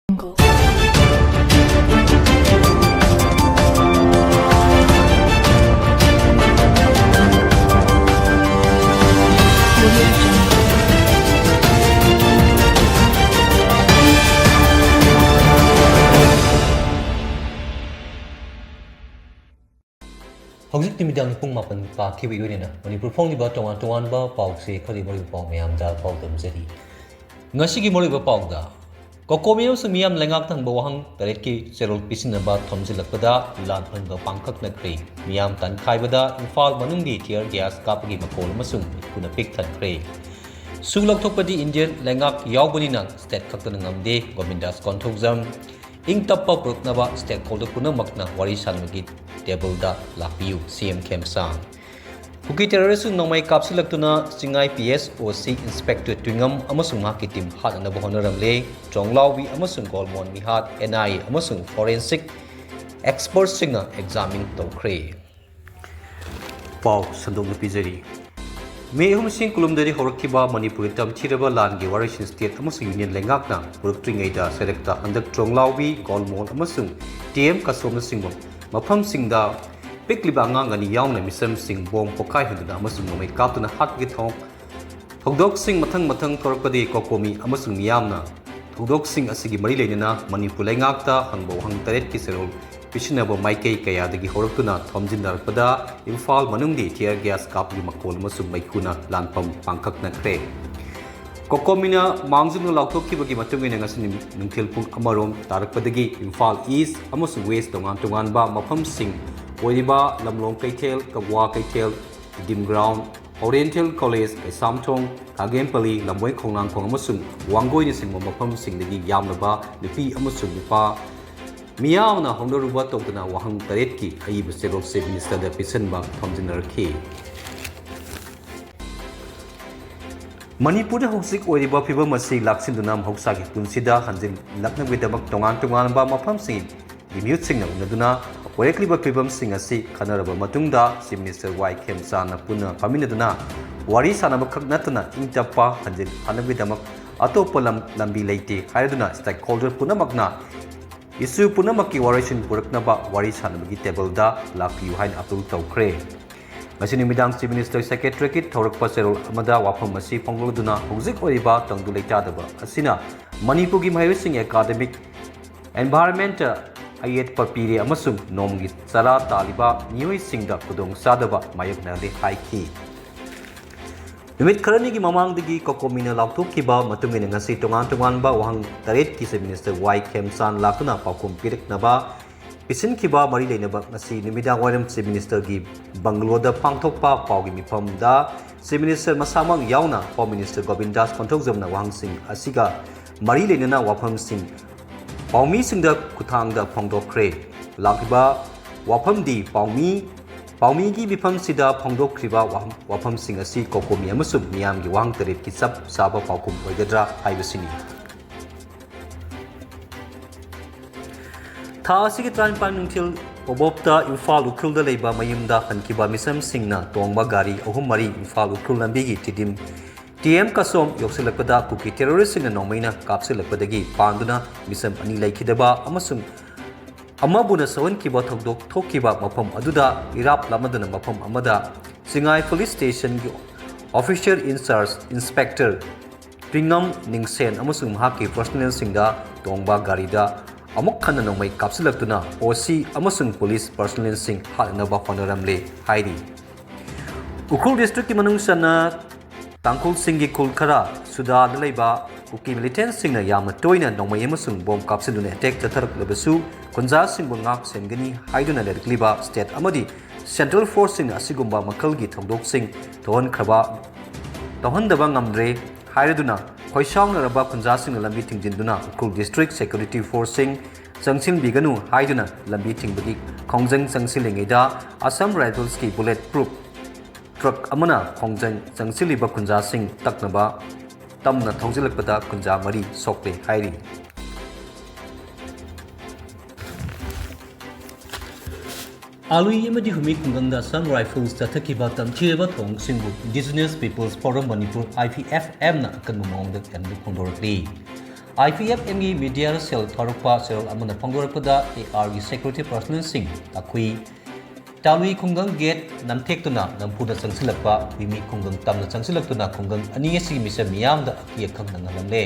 Hojik timidang pumnakmak pa kiwi yun na Manipur phong ba tongan ba pau se khali mori pau mayam da pau dam zeri ngasi gi mori ba pau da kokomio sumiyam lengak thang bawang taret ki serol pisin ba thomjilak pada lan han ba pangkhak na kre miyam tan khai bada Imphal manung di tear gas kapagi makol masung kuna pik that kre sulak thokpadi Indian lengak yaubani nang state khakta ngamde gomindas konthokjam tappa puraknaba stakeholder pumnakmak wari sandbags tableda lakpiyu CM Khemchand Huki terrorist nongmai kapsilaktuna singai PSOC inspector twingam amasung mahaki team hat na bohonaramle chonglawi amasung golmon mihat NI amasung forensic expert singa examine tokre pau sandong pizari May humsing kulumdari horakiba Manipur tam chiraba langi Warishin state amasung union lengakna purukringai da selecta handak chonglawi golmon amasung TM kasom singbo mafam singda pikliba ngangani yauna misam sing bom pokai hunduna amasung nomai kaptuna hatgi thogdok sing mathang thorakpadi kokomi amasung miyamna thogdok sing asigi mari leinana Manipur lengakta hangbo hang taret ki serol Pishinabo Maikei Kayadagi Horaktuna Thomjinarpada Imphal manungdi tear gas kapli makol masung maikuna lanpam pangkak na kre Kokomina mangzunu lauthokibagi matungina ngasi nungthil pung amarom tarakpadagi Imphal East amasung West tongan ba mafam sing oiba lamlong kaithel kabwa kaithel dim ground Oriental College Samthong Kagempali lamwai khongnang khong amasung wangoi ni singmo mafam singdagi yamnaba nupi amasung nupa Miyamna hondoruba tokna wahang taret ki ayi serol se minister da pisan ba thomjinarki Manipur da hosik oiba phiba masi laksin dunam hoksa ki punsida hanjil lakna wedamak tongan ba mafam sing dimute sing na unaduna orekli ba phibam sing asi khanaraba matungda chief minister Khemchand na puna paminaduna wari sanaba khaknatna tappa hanjil hanabidamak atopa lambi leite haiduna stakeholder punamakna Isu pumnakmaki warishin puraknaba wari sandbags tableda lakpiyu hain approve tawkre. Ngasi numidang Chief Minister Secretary ki thorakpa serol amada wafam asi pongloduna hojik oiba tangdu leitadaba asina Manipur gi mahayosing academic environment ayet papire amasung nomgi sara taliba nioi singda kudong sadaba mayokna de haiki Numit karani ki mamangdagi kokomina lauthokkiba matungina ngasi tongan ba wahang taret ki Minister Khemchand lakuna paukum puraknaba pisinkiba mari leinaba ngasi numidang waram Chief Minister gi Bangaloda pangthokpa paugi mifamda Chief Minister masamang yauna Home Minister Govindas konthokjamna wahang sing asiga mari leinana wafam sing paumi singda kuthangda phongdokre lakiba wafam di Paumi gi bifam sida phongdokriba wafam sing asi kokomi amasung miyam gi wang taret ki sab saba paukum oigadra haibasini Tha asigi tranpan nungthil obopta Imphal ukhulda leiba mayumda hankiba misam singna tongba gari ahum mari Imphal ukhul lambi gi tidim TM kasom yoksilakpada kuki terrorist singna nomaina kapsilakpadagi panduna misam ani laikhidaba amasung Amabuna sawan kiba thogdok thokkiba mafam aduda irap lamadana mafam amada Singai Police Station gi Officer in Charge Inspector Twingam Ningsen amasung mahaki personnel singda tongba garida amuk khanna nomai kapsilaktuna OC amasung police personnel sing halnaba honoramle hairi Ukhul district ki manung sana tangkul singi kulkara suda dalaiba Uki militant singna yamna toina nomai amasung bom kapsiluna attack tatharak labasu Kunja singbo ngak sengani haiduna lerkliba state amadi central force sing asigumba makalgi thongdok sing thon khaba tohandaba ngamdre hairaduna khoisang raba kunja sing lambi tingjinduna ukul district security force sing sangsil biganu haiduna lambi tingbagi khongjang sangsilengeda Assam Rifles ki bulletproof truck amana khongjang sangsiliba kunja sing taknaba tamna thongjilakpada kunja mari sokte hairi Alui imadi humi kungangda Assam Rifles tathakiba tamchireba thong singbu Indigenous Peoples Forum Manipur IPFM na kanmamongda kanbu khondorakli IPFMꯒꯤ media cell ꯊꯥꯔꯛꯄ ꯆꯦꯔꯣꯜ ꯑꯃꯅ ꯐꯣꯡꯗꯣꯔꯛꯄꯗ ARꯒꯤ security ꯄꯔꯁꯣꯅꯦꯜꯁꯤꯡ ꯑꯩꯈꯣꯏ ꯇꯥꯂꯨꯏ ꯈꯨꯡꯒꯪ get ꯅꯝꯊꯦꯛꯇꯨꯅ ꯅꯝꯐꯨꯗ ꯆꯪꯁꯤꯜꯂꯛꯄ ꯃꯤ ꯈꯨꯡꯒꯪ ꯇꯝꯅ ꯆꯪꯁꯤꯜꯂꯛꯇꯨꯅ ꯈꯨꯡꯒꯪ ꯑꯅꯤ ꯑꯁꯤꯒꯤ ꯃꯤꯆꯝ ꯃꯤꯌꯥꯝꯗ ꯑꯀꯤ ꯑꯈꯪ ꯅꯪꯍꯜꯂꯝꯂꯦ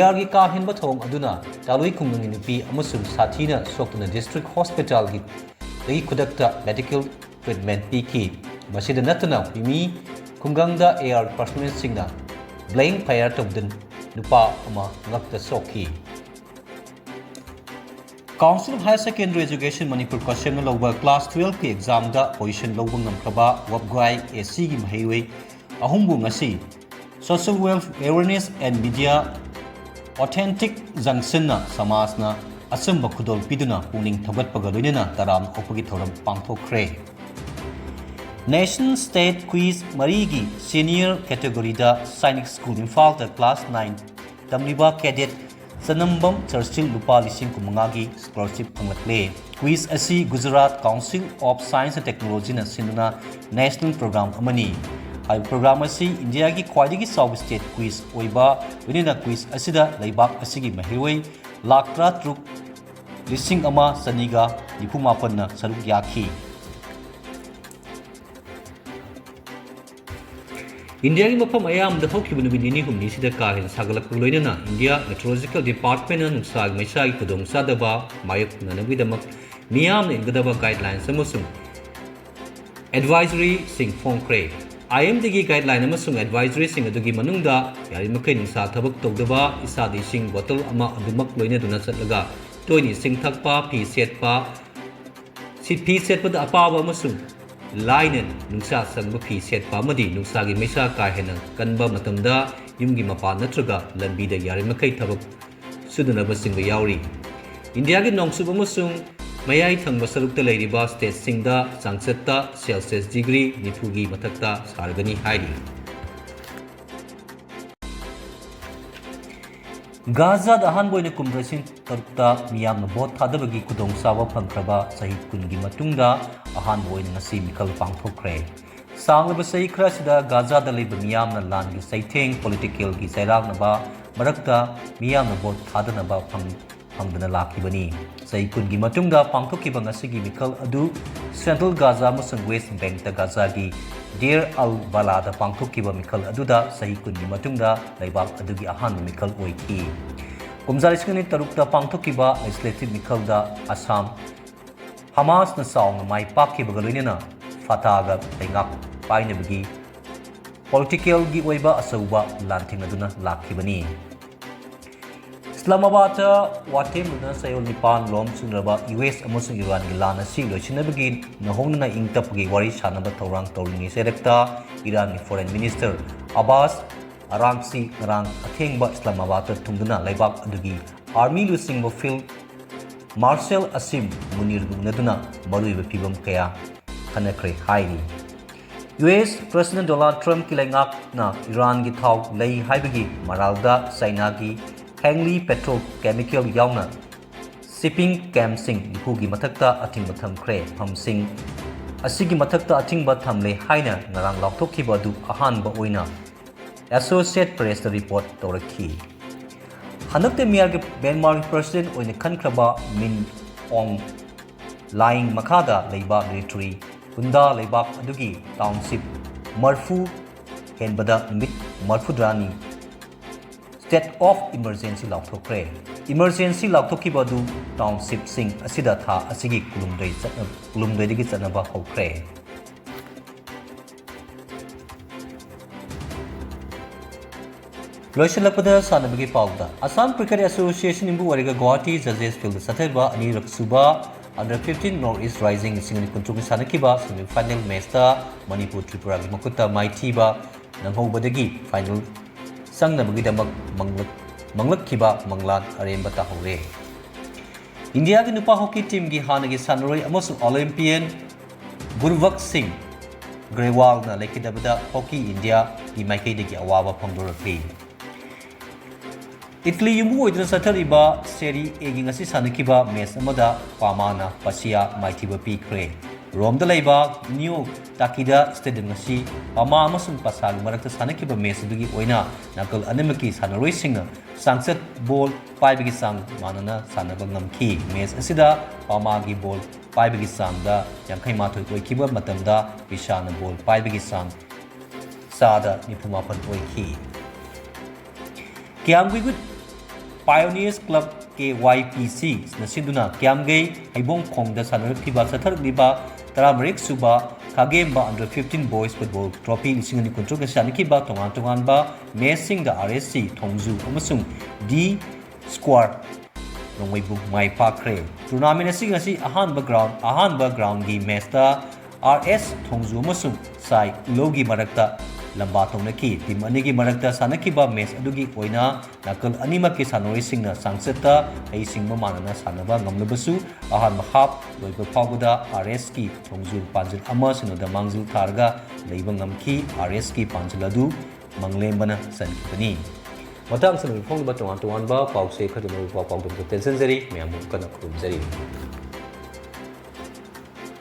ARꯒꯤ ꯀꯥ ꯍꯦꯟꯕ ꯊꯧꯑꯣꯡ ꯑꯗꯨꯅ ꯇꯥꯂꯨꯏ ꯈꯨꯡꯒꯪꯒꯤ ꯅꯨꯄꯤ ꯑꯃꯁꯨꯡ ꯁꯥꯊꯤꯅ ꯁꯣꯛꯇꯨꯅ ꯗꯤꯁꯇ꯭ꯔꯤꯛ ꯍꯣꯁꯄꯤꯇꯥꯜꯒꯤ ꯈꯨꯗꯛꯇ ꯃꯦꯗꯤꯀꯦꯜ ꯇ꯭ꯔꯤꯠꯃꯦꯟ ꯄꯤꯈꯤ ꯃꯁꯤꯗ ꯅꯠꯇꯅ ꯃꯤ ꯈꯨꯡꯒꯪꯗ AR ꯄꯔꯁꯣꯅꯦꯜꯁꯤꯡꯅ ꯕ꯭ꯂꯦꯡ ꯐꯥꯌꯔ ꯇꯧꯗꯨꯅ nupa ama ngakta sokhi Council of Higher Secondary Education Manipur question loba class 12 ki exam da position loba ngamkhaba wabgai AC gi mahaiwei ahumbu ngasi social welfare awareness and media authentic junction na samaj na asamba khudol piduna puning thagatpaga loinena taram opagi thoram pangthokre Nation State Quiz Marigi Senior Category da Sainik School Imphal da Class 9 Tamliba Cadet Sanambam Churchill Lupa Lising Kumangagi Scholarship Panglakle Quiz asi Gujarat Council of Science and Technology na sinuna National Program amani Hai program asi India gi khwaidagi South State Quiz oiba winina quiz asida leibak asigi mahirwei laktra truk lising ama saniga nipumapan na saruk yakhi India ki mafam ayam da hokki bunu bini humni sida ka hen sagalak loinana India Meteorological Department na nuksag maisa ki kudong sadaba mayok nanagwi damak miyam na ingadaba guidelines amasung advisory sing phongkre IMD gi guideline amasung advisory sing adugi manungda yari makai nungsa thabak togdaba isa di sing bottle ama adumak loina duna chatlaga toini sing thakpa pi setpa pi setpa da apaba amasung Lainan nungsa sangba pi setpa amadi nungsa gi maisa ka hena kanba matamda yumgi mapa natraga lambi da yari makai thabak sudunaba singba yauri India gi nongsuba amasung mayai thangba sarukta leiriba state singda changchatta Celsius degree nifugi mathakta sargani hairi Gaza da han boina kumdrasin tarukta miyamna bot thadabagi kudong sawa phangkraba sahi kungi matungda ahan boina ngasi mikal pangthokre sanglaba sahi khra sida Gaza da leiba miyamna langi saitheng political gi sairangna marakta miyamna bot thadanaba phangdana lakibani sahi kungi matungda pangthokiba ngasigi mikal adu Central Gaza amasung West Bank da Gaza gi Deir al-Bala da pangthokiba mikal aduda sahi kungi matungda leibak adugi ahan mikal oiki kumzari skani tarukta pangthokiba legislative mikal da Assam Hamas na saung mai pakkiba galoinena Fatah ga tengak painabagi political gi oiba asauba lanting aduna lakibani Islamabad watem na sayo nipan lom sunraba US amasung Iran gi lana si loisinabagi nahongna ingtapgi wari sanaba taurang tauringi serekta Iran gi foreign minister Abbas Arangsi ngarang athengba Islamabad tungduna laibak adugi army lusingbo field Marshal Asim Munir gunaduna maruiba pibam kaya kanakre hairi US President Donald Trump ki laingak na Iran gi thau lei haibagi maralda China gi Hangli petrochemical yauna shipping camp sing ipugi mathakta ating batham kre phamsing asigi mathakta ating batham le haina ngarang laktokhiba du ahan ba oina Associate Press the report torakhi hanakte miyar ge Myanmar president oina khankraba Min Aung lying makada leiba military hunda leibak adugi township marfu henbada mit marfudrani State of Emergency Lauthokre Emergency Lauthokibadu Township Sing Asida Tha Asigi Kulumdai Digi Chanaba Hokre Loishalakpada Sanabagi Pauda Assam Cricket Association Imbu Wariga Guwahati Judges Field Sathaiba Ani Raksuba Under 15 Northeast Rising Singani Kuntugi Sanakiba Semi Final Match ta Manipur Tripura gi Makuta Maithiba Nanghobadagi Final Sangnabagidamag manglakkiba manglan aremba tahore India gi nupa hockey team gi hanagi sanroi amasung Olympian Gurvak Singh Grewal na lekidabada hockey India gi maikaidagi awaba phangdorakli Italy yumu oidra sathariba Serie A gi ngasi sanakiba match amada Pamana Pasia maithiba pikre ꯔꯣꯝꯗ ꯂꯩꯕ new ꯇꯥꯀꯤꯗ stadium ꯑꯁꯤ ꯄꯥꯃꯥ ꯑꯃꯁꯨꯡ ꯄꯥꯁꯥꯒꯤ ꯃꯔꯛꯇ ꯁꯥꯟꯅꯈꯤꯕ match ꯑꯗꯨꯒꯤ ꯑꯣꯏꯅ ꯅꯥꯀꯜ ꯑꯅꯤꯃꯛꯀꯤ ꯁꯥꯟꯅꯔꯣꯏꯁꯤꯡꯅ ꯆꯥꯡꯆꯠ ꯕꯣꯜ ꯄꯥꯏꯕꯒꯤ ꯆꯥꯡ ꯃꯥꯟꯅꯅ ꯁꯥꯟꯅꯕ ꯉꯝꯈꯤ꯫ ꯃꯦꯆ ꯑꯁꯤꯗ ꯄꯥꯃꯥꯒꯤ ꯕꯣꯜ ꯄꯥꯏꯕꯒꯤ ꯆꯥꯡꯗ 58 ꯑꯣꯏꯈꯤꯕ ꯃꯇꯝꯗ ꯄꯤꯁꯥꯅ ꯕꯣꯜ ꯄꯥꯏꯕꯒꯤ ꯆꯥꯡ ꯆꯥꯗ 94 ꯑꯣꯏꯈꯤ꯫ ꯀ꯭ꯌꯥꯝꯒꯩ ꯄꯥꯏꯑꯣꯅꯤꯌꯔꯁ ꯀ꯭ꯂꯕ KYPC ꯅꯁꯤꯟꯗꯨꯅ ꯀ꯭ꯌꯥꯝꯒꯩ ꯍꯩꯕꯣꯡꯈꯣꯡꯗ ꯁꯥꯟꯅꯔꯛꯈꯤꯕ ꯆꯠꯊꯔꯛꯂꯤꯕ 13ꯁꯨꯕ ꯈꯥꯒꯦꯝꯕ ꯑꯟꯗꯔ 15 ꯕꯣꯏꯁ ꯐꯨꯠꯕꯣꯜ ꯇ꯭ꯔꯣꯐꯤ 2019 ꯁꯥꯟꯅꯈꯤꯕ ꯇꯣꯉꯥꯟ-ꯇꯣꯉꯥꯟꯕ ꯃꯦꯆꯁꯤꯡꯗ RSC ꯊꯣꯡꯖꯨ ꯑꯃꯁꯨꯡ D ꯁ꯭ꯀ꯭ꯋꯥꯔ ꯅꯣꯡꯃꯩꯕꯨ ꯃꯥꯏ ꯄꯥꯛꯈ꯭ꯔꯦ꯫ ꯇꯨꯔꯅꯥꯃꯦꯟ ꯑꯁꯤ ꯉꯁꯤ ꯑꯍꯥꯟꯕ ꯒ꯭ꯔꯥꯎꯟꯒꯤ ꯃꯦꯆꯇ RS ꯊꯣꯡꯖꯨ ꯑꯃꯁꯨꯡ ꯁꯥꯏ ꯎꯂꯧꯒꯤ ꯃꯔꯛꯇ ꯂꯝꯕꯥ ꯇꯧꯅꯈꯤ꯫ ꯇꯤꯝ ꯑꯅꯤꯒꯤ ꯃꯔꯛꯇ ꯁꯥꯟꯅꯈꯤꯕ ꯃꯦꯆ ꯑꯗꯨꯒꯤ ꯑꯣꯏꯅ ꯅꯥꯀꯜ ꯑꯅꯤꯃꯛꯀꯤ ꯁꯥꯟꯅꯔꯣꯏꯁꯤꯡꯅ ꯆꯥꯡꯆꯠꯇ ꯍꯩꯁꯤꯡꯕ ꯃꯥꯟꯅꯅ ꯁꯥꯟꯅꯕ ꯉꯝꯂꯕꯁꯨ ꯑꯍꯥꯟꯕ ꯍꯥꯞ ꯂꯣꯏꯕ ꯐꯥꯎꯕꯗ RSꯀꯤ ꯊꯣꯡꯖꯨ ꯄꯥꯟꯖꯤꯜ 1-0ꯗ ꯃꯥꯡꯖꯤꯜ ꯊꯥꯔꯒ ꯂꯩꯕ ꯉꯝꯈꯤ꯫ RSꯀꯤ ꯄꯥꯟꯖꯤꯜ ꯑꯗꯨ ꯃꯪꯂꯦꯝꯕꯅ ꯆꯟꯈꯤꯕꯅꯤ꯫ ꯃꯇꯥꯡ ꯑꯁꯤꯗ ꯐꯣꯡꯂꯤꯕ ꯇꯣꯉꯥꯟ-ꯇꯣꯉꯥꯟꯕ ꯄꯥꯎꯆꯦ ꯈꯔꯗꯨꯅ ꯄꯥꯎꯗꯝꯗ ꯇꯦꯟꯁꯤꯟꯖꯔꯤ꯫ ꯃꯌꯥꯝꯕꯨ ꯀꯟꯅ ꯈꯨꯔꯨꯝꯖꯔꯤ꯫